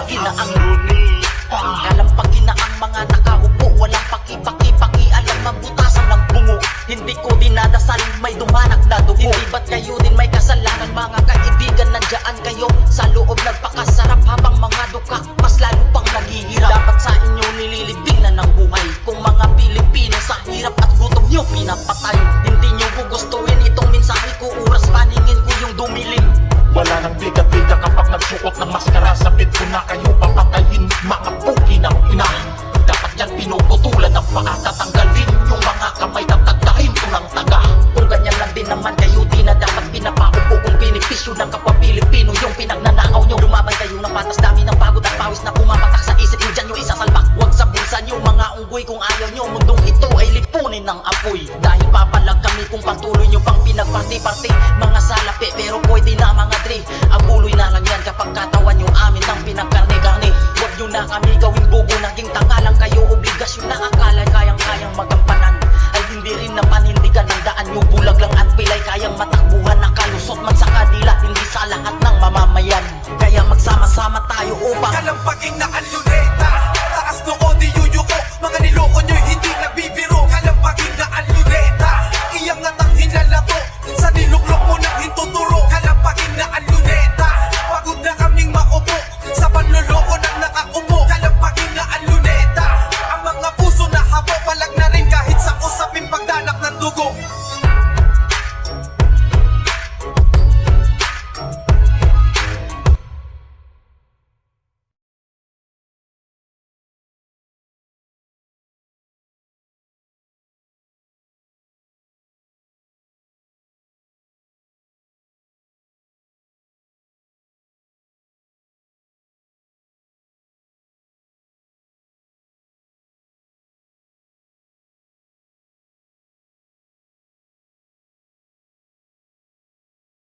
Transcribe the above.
Kalampagin na ang kalampagin na ang mga nakaupo. Walang paki-paki-paki, alam mabutasan ng bungo. Hindi ko dinadasal, may dumanak na dugo. Hindi ba't kayo din may kasalanan? Mga kaibigan, nandiyan kayo sa loob, nagpakasarap habang mga duka mas lalo pang naghihirap. Dapat sa inyo nililibing na ng buhay. Kung mga Pilipino sa hirap at gutom nyo pinapatay, hindi nyo gugustuhin itong mensahe ko. Oras paningin ko yung dumilim. Wala nang bigat-bigat kapag nagsuot ng maskara. Sabit ko na kayo papatayin, mga puki ng ina. Dapat yan pinuputulan ng paa. Tatanggalin yung mga kamay, tatagdahin ko ng taga. Kung ganyan lang din naman kayo, di na dapat pinapaupo. Kung binipisyo ng kapwa Pilipino yung pinagnanakaw nyo, lumaban kayo ng patas, dami ng pagod at pawis na pumapatak sa isip nyo. Dyan nyo isasalbak, huwag sa bulsa nyo mga unggoy. Kung ayaw nyo, mundong ito ay lipunin ng apoy. Dahil papalag kami kung patuloy nyo pang pinagparti-parti. Mga salapi, pero pwede na mga dre. Ang buloy na lang yan kapag katawan nyo amin ng pinagkarne-karne. Huwag nyo na kami gawing bobo, naging tanga lang kayo. Obligasyon na akala kayang-kayang magampanan, ay hindi rin napanindigan ng daan nyo. Bulag lang at pilay, kayang matakbuhan. Nakalusot man sa kadila, hindi sa lahat ng mamamayan. Kaya magsama-sama tayo upang kalampagin na ang luneta. Taas noo di yuyuko, mga niloko nyo'y hindi nagbibiro. Kalampagin na ang luneta, iangat ang hinalato sa niluklok mo ng hintuturo. Kalampagin na ang luneta, pagod na kaming maupo sa panloloko ng nakaupo.